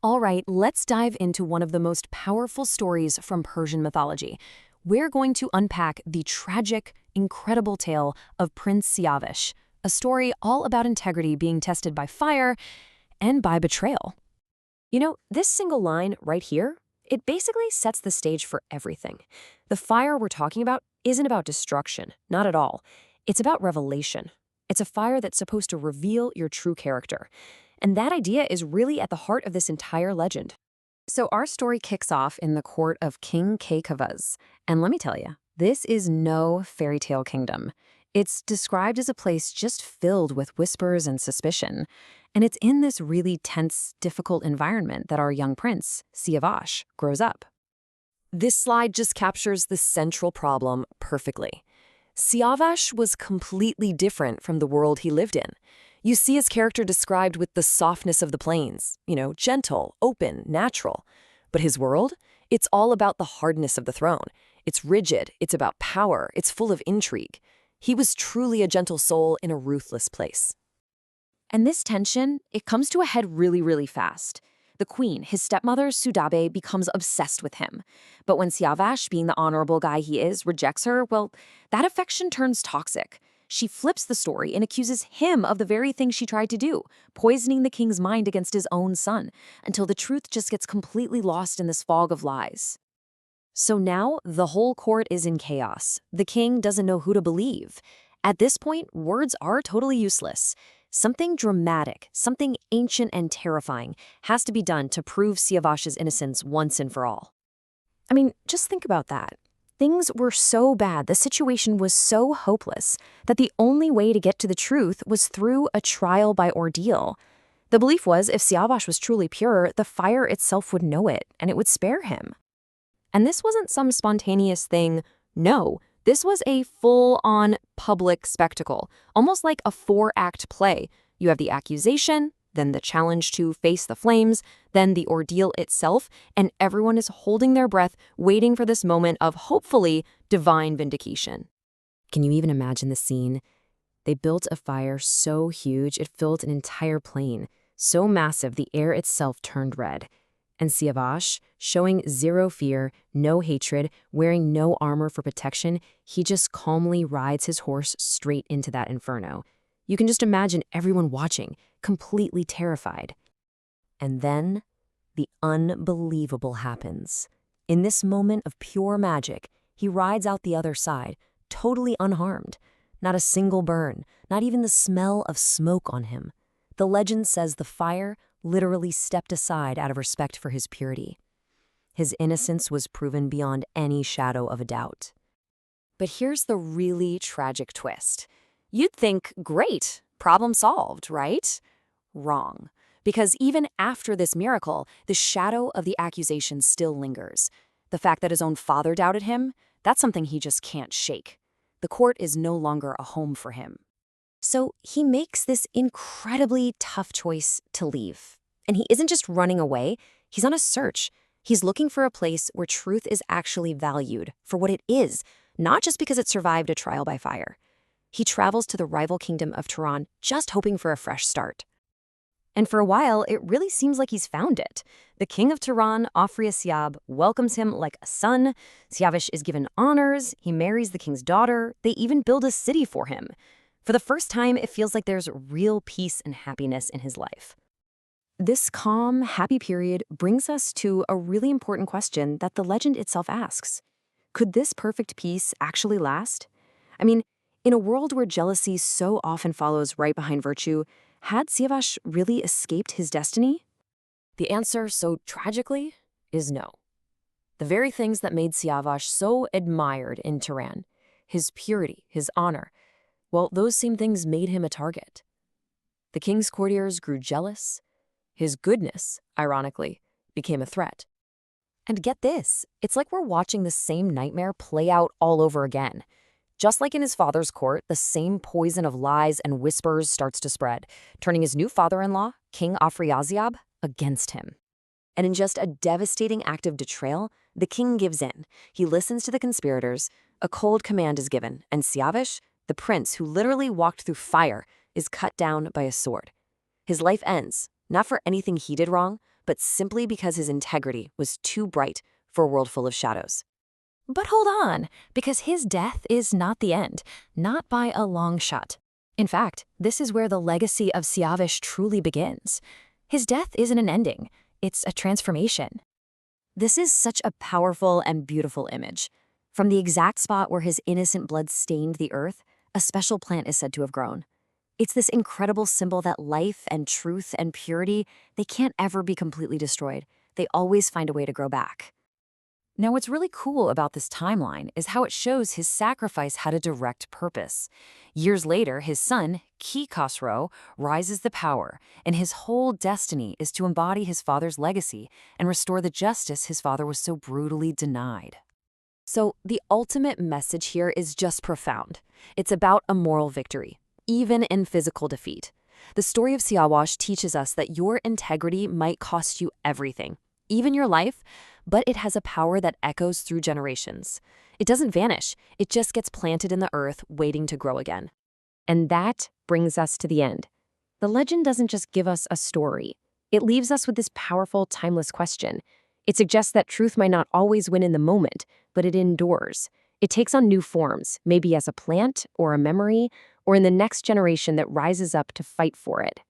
All right, let's dive into one of the most powerful stories from Persian mythology. We're going to unpack the tragic, incredible tale of Prince Siyavash, a story all about integrity being tested by fire and by betrayal. This single line right here, it basically sets the stage for everything. The fire we're talking about isn't about destruction, not at all. It's about revelation. It's a fire that's supposed to reveal your true character. And that idea is really at the heart of this entire legend. So our story kicks off in the court of King Kaykovaz. And let me tell you, this is no fairy tale kingdom. It's described as a place just filled with whispers and suspicion. And it's in this really tense, difficult environment that our young prince, Siyavash, grows up. This slide just captures the central problem perfectly. Siyavash was completely different from the world he lived in. You see his character described with the softness of the plains, gentle, open, natural. But his world? It's all about the hardness of the throne. It's rigid, it's about power, it's full of intrigue. He was truly a gentle soul in a ruthless place. And this tension, it comes to a head really, really fast. The queen, his stepmother, Sudabe, becomes obsessed with him. But when Siyavash, being the honorable guy he is, rejects her, well, that affection turns toxic. She flips the story and accuses him of the very thing she tried to do, poisoning the king's mind against his own son, until the truth just gets completely lost in this fog of lies. So now, the whole court is in chaos. The king doesn't know who to believe. At this point, words are totally useless. Something dramatic, something ancient and terrifying has to be done to prove Siyavash's innocence once and for all. I mean, just think about that. Things were so bad, the situation was so hopeless, that the only way to get to the truth was through a trial by ordeal. The belief was if Siyavash was truly pure, the fire itself would know it, and it would spare him. And this wasn't some spontaneous thing. No, this was a full-on public spectacle, almost like a 4-act play. You have the accusation, then the challenge to face the flames, then the ordeal itself, and everyone is holding their breath, waiting for this moment of, hopefully, divine vindication. Can you even imagine the scene? They built a fire so huge it filled an entire plain, so massive the air itself turned red. And Siyavash, showing zero fear, no hatred, wearing no armor for protection, he just calmly rides his horse straight into that inferno. You can just imagine everyone watching, completely terrified. And then, the unbelievable happens. In this moment of pure magic, he rides out the other side, totally unharmed. Not a single burn, not even the smell of smoke on him. The legend says the fire literally stepped aside out of respect for his purity. His innocence was proven beyond any shadow of a doubt. But here's the really tragic twist. You'd think, great, problem solved, right? Wrong. Because even after this miracle, the shadow of the accusation still lingers. The fact that his own father doubted him, that's something he just can't shake. The court is no longer a home for him. So he makes this incredibly tough choice to leave. And he isn't just running away, he's on a search. He's looking for a place where truth is actually valued for what it is, not just because it survived a trial by fire. He travels to the rival kingdom of Turan, just hoping for a fresh start. And for a while, it really seems like he's found it. The king of Turan, Afrasiab, welcomes him like a son. Siyavash is given honors. He marries the king's daughter. They even build a city for him. For the first time, it feels like there's real peace and happiness in his life. This calm, happy period brings us to a really important question that the legend itself asks. Could this perfect peace actually last? I mean, in a world where jealousy so often follows right behind virtue, had Siyavash really escaped his destiny? The answer, so tragically, is no. The very things that made Siyavash so admired in Turan, his purity, his honor, well, those same things made him a target. The king's courtiers grew jealous. His goodness, ironically, became a threat. And get this, it's like we're watching the same nightmare play out all over again. Just like in his father's court, the same poison of lies and whispers starts to spread, turning his new father-in-law, King Afrasiab, against him. And in just a devastating act of betrayal, the king gives in. He listens to the conspirators, a cold command is given, and Siyavash, the prince who literally walked through fire, is cut down by a sword. His life ends, not for anything he did wrong, but simply because his integrity was too bright for a world full of shadows. But hold on, because his death is not the end, not by a long shot. In fact, this is where the legacy of Siyavash truly begins. His death isn't an ending, it's a transformation. This is such a powerful and beautiful image. From the exact spot where his innocent blood stained the earth, a special plant is said to have grown. It's this incredible symbol that life and truth and purity, they can't ever be completely destroyed. They always find a way to grow back. Now, what's really cool about this timeline is how it shows his sacrifice had a direct purpose. Years later, his son, Ki Khosrow, rises to power, and his whole destiny is to embody his father's legacy and restore the justice his father was so brutally denied. So, the ultimate message here is just profound. It's about a moral victory, even in physical defeat. The story of Siyavash teaches us that your integrity might cost you everything, even your life, but it has a power that echoes through generations. It doesn't vanish, it just gets planted in the earth, waiting to grow again. And that brings us to the end. The legend doesn't just give us a story. It leaves us with this powerful, timeless question. It suggests that truth might not always win in the moment, but it endures. It takes on new forms, maybe as a plant or a memory, or in the next generation that rises up to fight for it.